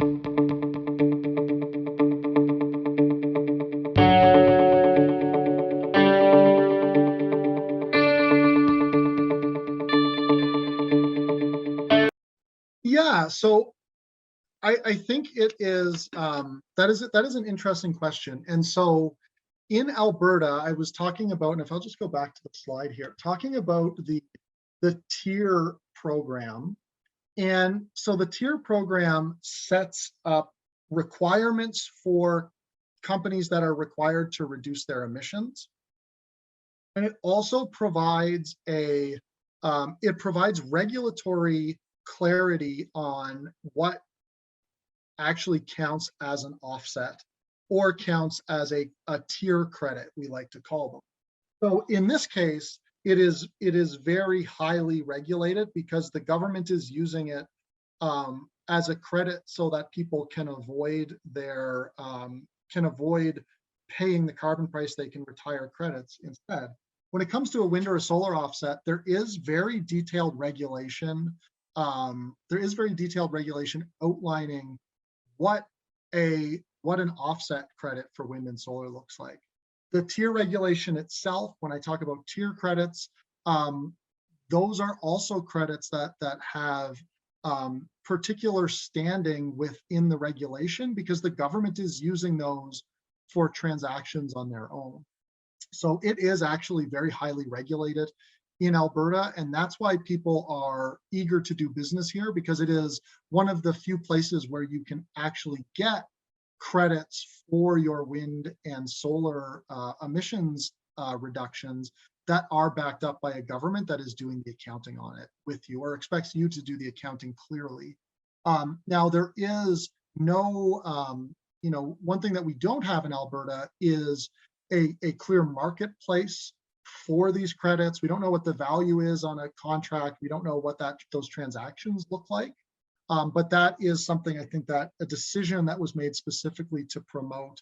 Yeah, so I think it is that is an interesting question. And so in Alberta, I was talking about, and if I'll just go back to the slide here, talking about the tier program. And so the tier program sets up requirements for companies that are required to reduce their emissions. And it also provides it provides regulatory clarity on what actually counts as an offset or counts as a tier credit, we like to call them. So in this case, it is very highly regulated because the government is using it as a credit so that people can avoid paying the carbon price. They can retire credits instead. When it comes to a wind or a solar offset, there is very detailed regulation. Outlining what an offset credit for wind and solar looks like. The tier regulation itself, when I talk about tier credits, those are also credits that have particular standing within the regulation because the government is using those for transactions on their own. So it is actually very highly regulated in Alberta, and that's why people are eager to do business here, because it is one of the few places where you can actually get credits for your wind and solar emissions reductions that are backed up by a government that is doing the accounting on it with you or expects you to do the accounting clearly. Now, there is no, one thing that we don't have in Alberta is a clear marketplace for these credits. We don't know what the value is on a contract. We don't know what those transactions look like. But that is something, I think, that a decision that was made specifically to promote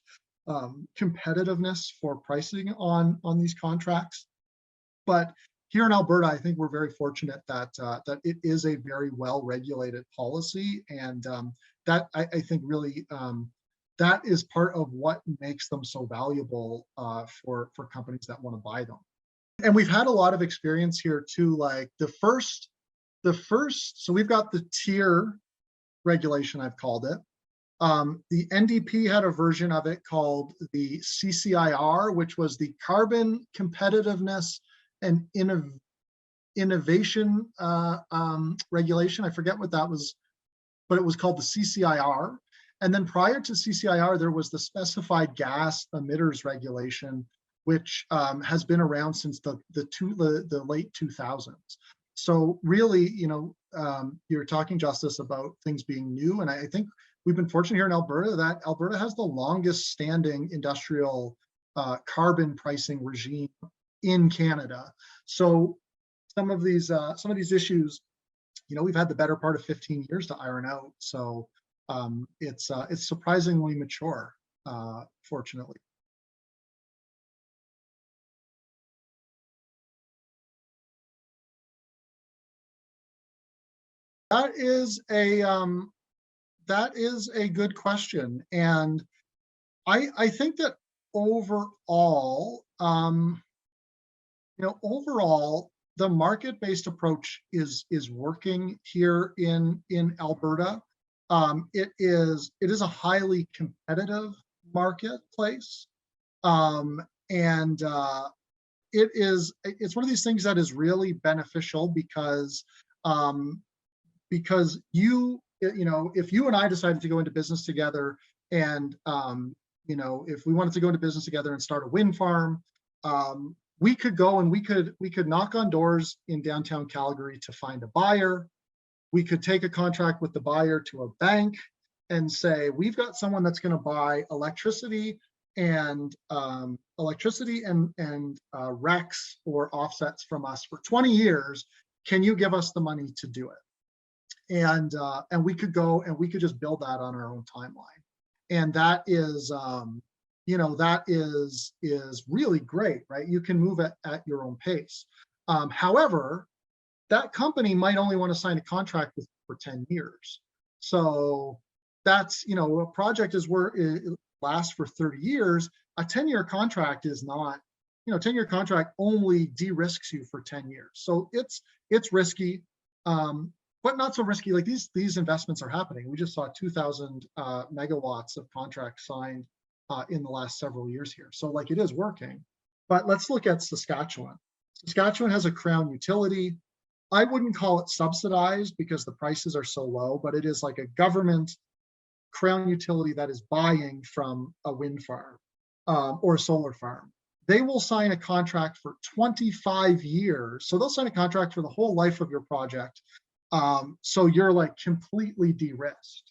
competitiveness for pricing on these contracts. But here in Alberta, I think we're very fortunate that it is a very well-regulated policy, and that I think really that is part of what makes them so valuable for companies that want to buy them. And we've had a lot of experience here too. Like the first, so we've got the tier regulation, I've called it. The NDP had a version of it called the CCIR, which was the Carbon Competitiveness and Innovation regulation. I forget what that was, but it was called the CCIR. And then prior to CCIR, there was the Specified Gas Emitters regulation, which has been around since the late 2000s. So really, you're talking, Justice, about things being new, and I think we've been fortunate here in Alberta that Alberta has the longest standing industrial carbon pricing regime in Canada. So some of these issues, we've had the better part of 15 years to iron out. So it's surprisingly mature, fortunately. That is a good question, and I think that overall, overall the market-based approach is working here in Alberta. It is a highly competitive marketplace, and it's one of these things that is really beneficial because if you and I decided to go into business together, and if we wanted to go into business together and start a wind farm, we could go and we could knock on doors in downtown Calgary to find a buyer. We could take a contract with the buyer to a bank and say, we've got someone that's going to buy electricity and RECs or offsets from us for 20 years. Can you give us the money to do it? And we could go and we could just build that on our own timeline. And that is, that is really great, right? You can move it at your own pace. However, that company might only want to sign a contract with for 10 years. So that's, a project is where it lasts for 30 years. A 10-year contract is not, 10-year contract only de-risks you for 10 years. So it's risky, but not so risky. Like these investments are happening. We just saw 2,000 megawatts of contracts signed in the last several years here. So like it is working. But let's look at Saskatchewan. Saskatchewan has a crown utility. I wouldn't call it subsidized because the prices are so low, but it is like a government crown utility that is buying from a wind farm or a solar farm. They will sign a contract for 25 years. So they'll sign a contract for the whole life of your project. So you're like completely de-risked.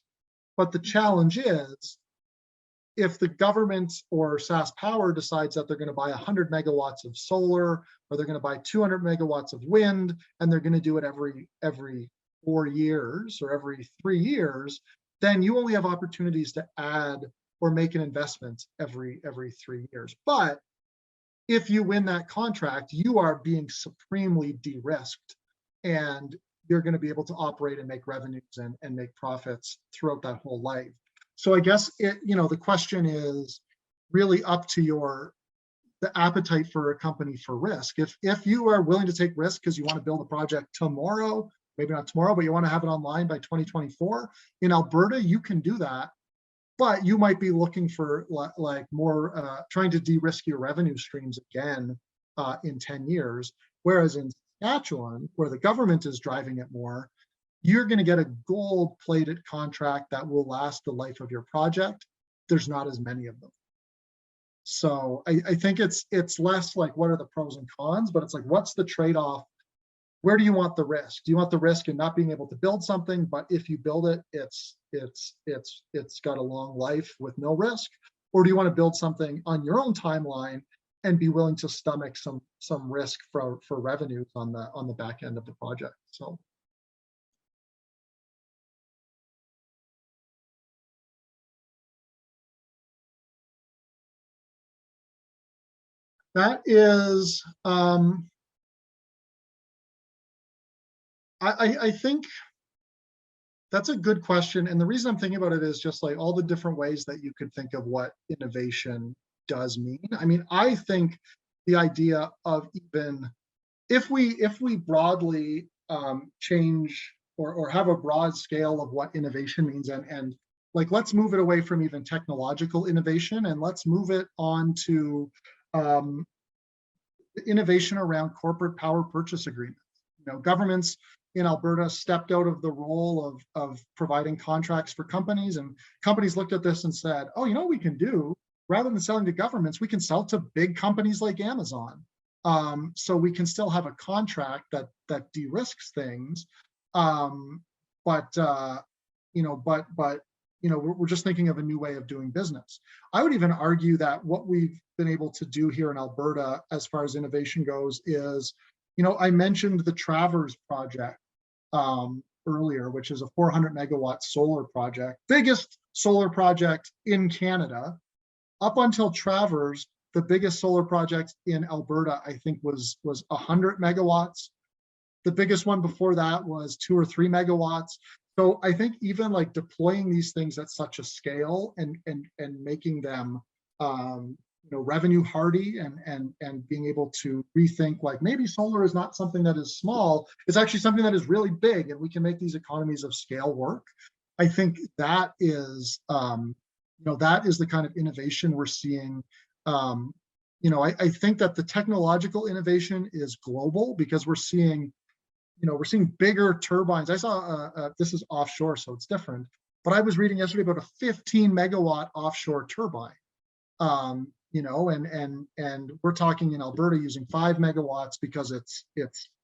But the challenge is, if the government or SAS Power decides that they're going to buy 100 megawatts of solar, or they're going to buy 200 megawatts of wind, and they're going to do it every 4 years or every 3 years, then you only have opportunities to add or make an investment every 3 years. But if you win that contract, you are being supremely de-risked, and you're going to be able to operate and make revenues and make profits throughout that whole life. So I guess the question is really up to the appetite for a company for risk. If you are willing to take risk because you want to build a project tomorrow, maybe not tomorrow, but you want to have it online by 2024, in Alberta, you can do that. But you might be looking for like more, trying to de-risk your revenue streams again in 10 years. Whereas in Saskatchewan, where the government is driving it more, you're going to get a gold-plated contract that will last the life of your project. There's not as many of them. So I think it's less like what are the pros and cons, but it's like, what's the trade-off? Where do you want the risk? Do you want the risk in not being able to build something, but if you build it, it's got a long life with no risk? Or do you want to build something on your own timeline and be willing to stomach some risk for revenues on the back end of the project? So. That is, I think that's a good question. And the reason I'm thinking about it is just like all the different ways that you could think of what innovation does mean. I mean, I think the idea of even if we broadly change or have a broad scale of what innovation means, and like let's move it away from even technological innovation and let's move it on to innovation around corporate power purchase agreements. Governments in Alberta stepped out of the role of providing contracts for companies, and companies looked at this and said, oh, what we can do? Rather than selling to governments, we can sell to big companies like Amazon. So we can still have a contract that de-risks things, but we're just thinking of a new way of doing business. I would even argue that what we've been able to do here in Alberta as far as innovation goes is, I mentioned the Travers project earlier, which is a 400 megawatt solar project, biggest solar project in Canada. Up until Travers, the biggest solar project in Alberta, I think, was 100 megawatts. The biggest one before that was 2 or 3 megawatts. So I think even like deploying these things at such a scale and making them revenue hardy and being able to rethink like maybe solar is not something that is small, it's actually something that is really big and we can make these economies of scale work. I think that is that is the kind of innovation we're seeing. I think that the technological innovation is global because we're seeing bigger turbines. I saw, this is offshore, so it's different, but I was reading yesterday about a 15 megawatt offshore turbine. And we're talking in Alberta using 5 megawatts because it's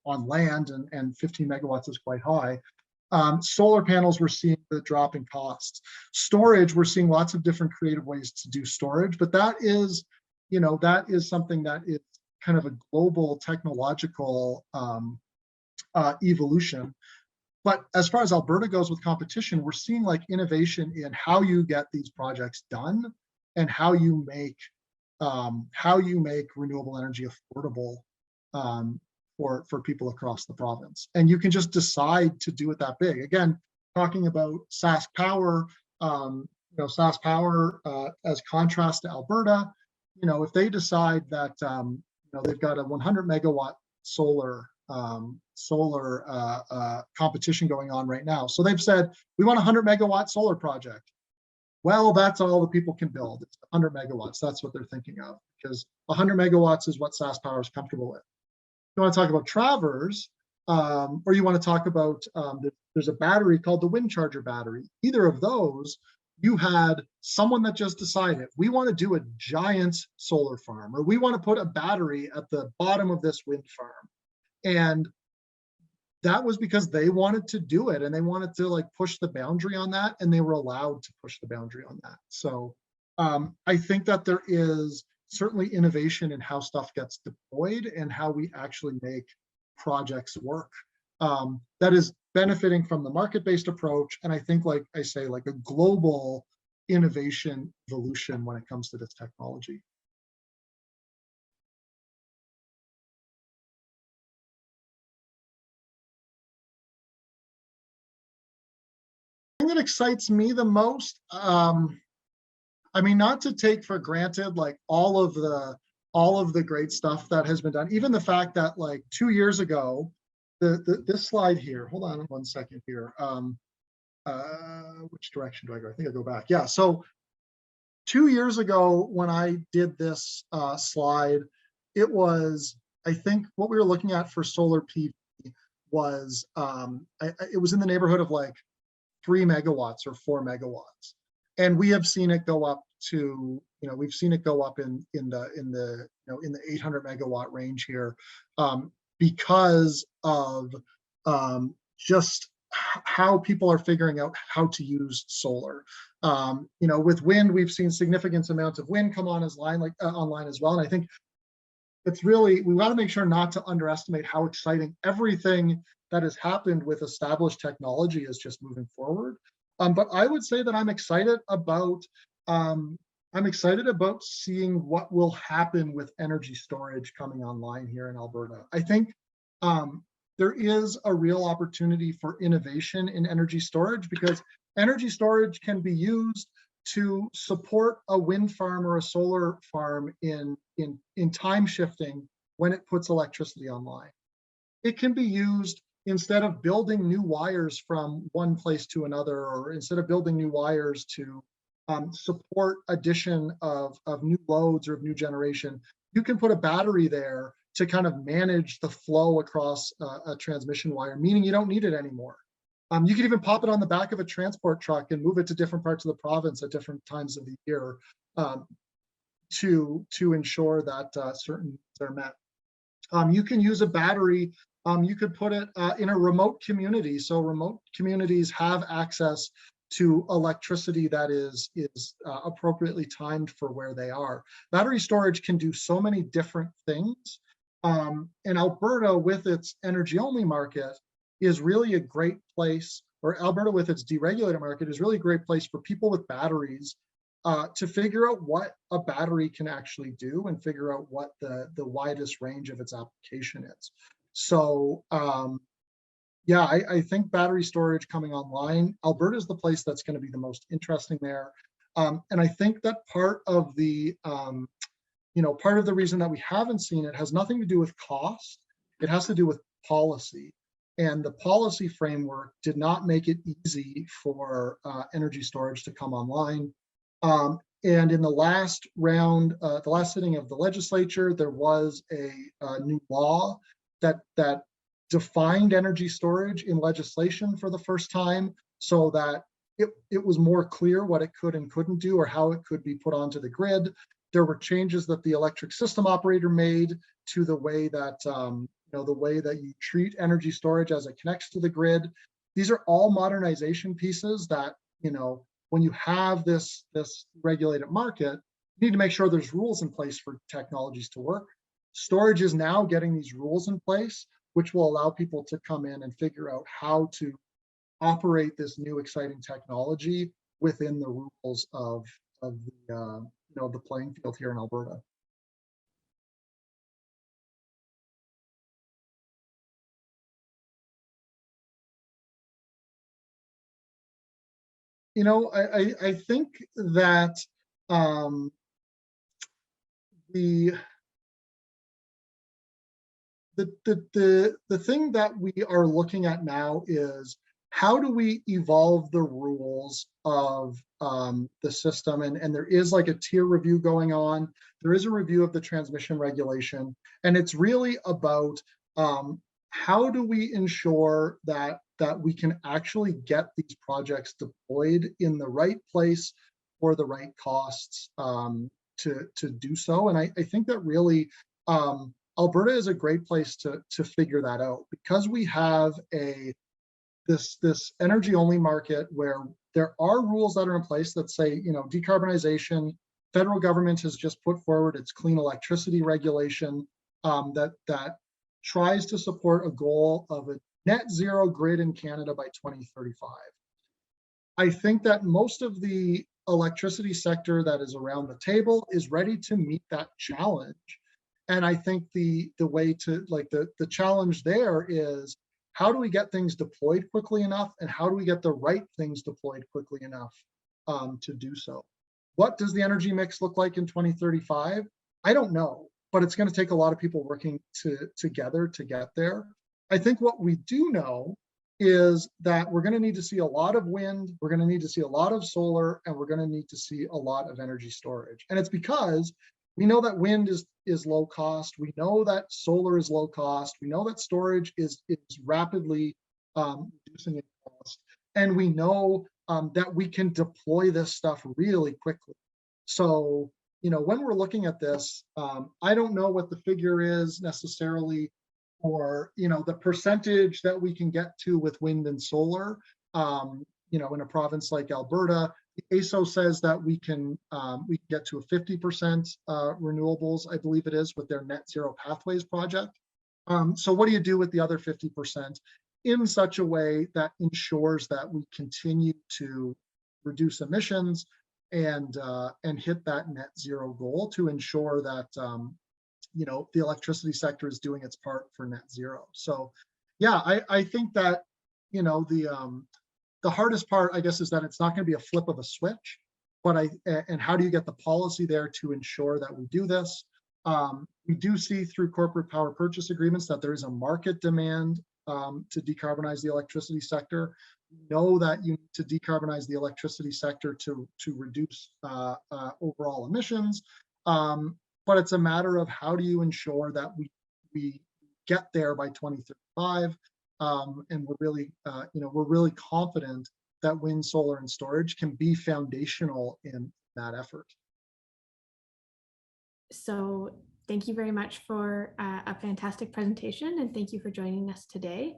on land and 15 megawatts is quite high. Solar panels, we're seeing the drop in costs. Storage, we're seeing lots of different creative ways to do storage, but that is something that is kind of a global technological evolution. But as far as Alberta goes with competition, we're seeing like innovation in how you get these projects done and how you make renewable energy affordable for people across the province. And you can just decide to do it that big. Again, talking about SAS Power, Sask Power, as contrast to Alberta, if they decide that they've got a 100 megawatt solar competition going on right now. So they've said, we want a 100 megawatt solar project. Well, that's all the people can build. It's 100 megawatts. That's what they're thinking of, because 100 megawatts is what Sask Power is comfortable with. You want to talk about Travers, or you want to talk about, there's a battery called the wind charger battery. Either of those, you had someone that just decided, we want to do a giant solar farm, or we want to put a battery at the bottom of this wind farm. And that was because they wanted to do it, and they wanted to like push the boundary on that, and they were allowed to push the boundary on that. So I think that there is certainly innovation in how stuff gets deployed and how we actually make projects work. That is benefiting from the market-based approach, and I think, like I say, like a global innovation evolution when it comes to this technology. The thing that excites me the most, I mean, not to take for granted like all of the great stuff that has been done, even the fact that like 2 years ago, this slide here, hold on 1 second here. Which direction do I go? I think I go back. Yeah, so 2 years ago when I did this slide, it was, I think what we were looking at for solar PV was, it was in the neighborhood of like 3 megawatts or 4 megawatts. And we have seen it go up to, we've seen it go up in the 800 megawatt range here, because of just how people are figuring out how to use solar. With wind, we've seen significant amounts of wind come on online as well. And I think it's really, we want to make sure not to underestimate how exciting everything that has happened with established technology is just moving forward. But I would say that I'm excited about seeing what will happen with energy storage coming online here in Alberta. I think there is a real opportunity for innovation in energy storage, because energy storage can be used to support a wind farm or a solar farm in time shifting when it puts electricity online. It can be used instead of building new wires from one place to another, or instead of building new wires to support addition of new loads or of new generation, you can put a battery there to kind of manage the flow across a transmission wire, meaning you don't need it anymore. You can even pop it on the back of a transport truck and move it to different parts of the province at different times of the year, to ensure that certain needs are met. You can use a battery. You could put it in a remote community. So remote communities have access to electricity that is appropriately timed for where they are. Battery storage can do so many different things. And Alberta, with its energy-only market, is really a great place, or Alberta with its deregulated market is really a great place for people with batteries to figure out what a battery can actually do and figure out what the widest range of its application is. So yeah, I think battery storage coming online, Alberta is the place that's going to be the most interesting there. And I think that part of the reason that we haven't seen it has nothing to do with cost. It has to do with policy. And the policy framework did not make it easy for energy storage to come online. And in the last round, the last sitting of the legislature, there was a new law that defined energy storage in legislation for the first time, so that it was more clear what it could and couldn't do, or how it could be put onto the grid. There were changes that the electric system operator made to the way that the way that you treat energy storage as it connects to the grid. These are all modernization pieces that, when you have this regulated market, you need to make sure there's rules in place for technologies to work. Storage is now getting these rules in place, which will allow people to come in and figure out how to operate this new exciting technology within the rules of the playing field here in Alberta. I think that um, the the thing that we are looking at now is how do we evolve the rules of the system, and there is like a tier review going on. There is a review of the transmission regulation, and it's really about how do we ensure that we can actually get these projects deployed in the right place for the right costs to do so. And I think that really Alberta is a great place to figure that out, because we have this energy only market where there are rules that are in place that say, decarbonization. Federal government has just put forward its clean electricity regulation that tries to support a goal of a net zero grid in Canada by 2035. I think that most of the electricity sector that is around the table is ready to meet that challenge. And I think the way to, like, the challenge there is, how do we get things deployed quickly enough, and how do we get the right things deployed quickly enough to do so? What does the energy mix look like in 2035? I don't know, but it's going to take a lot of people working together to get there. I think what we do know is that we're going to need to see a lot of wind, we're going to need to see a lot of solar, and we're going to need to see a lot of energy storage. And it's because we know that wind is low cost. We know that solar is low cost. We know that storage is rapidly reducing in cost. And we know that we can deploy this stuff really quickly. So, when we're looking at this, I don't know what the figure is necessarily, or, the percentage that we can get to with wind and solar, in a province like Alberta. The ASO says that we can get to a 50% renewables, I believe it is, with their Net Zero Pathways project. So what do you do with the other 50% in such a way that ensures that we continue to reduce emissions and hit that net zero goal, to ensure that the electricity sector is doing its part for net zero? So yeah, I think that the hardest part, I guess, is that it's not going to be a flip of a switch, and how do you get the policy there to ensure that we do this? We do see through corporate power purchase agreements that there is a market demand to decarbonize the electricity sector. We know that you need to decarbonize the electricity sector to reduce overall emissions, but it's a matter of how do you ensure that we get there by 2035. And we're really confident that wind, solar, and storage can be foundational in that effort. So thank you very much for a fantastic presentation, and thank you for joining us today.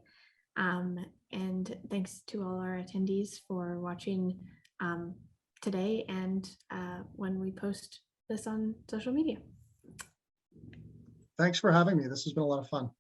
And thanks to all our attendees for watching today and when we post this on social media. Thanks for having me. This has been a lot of fun.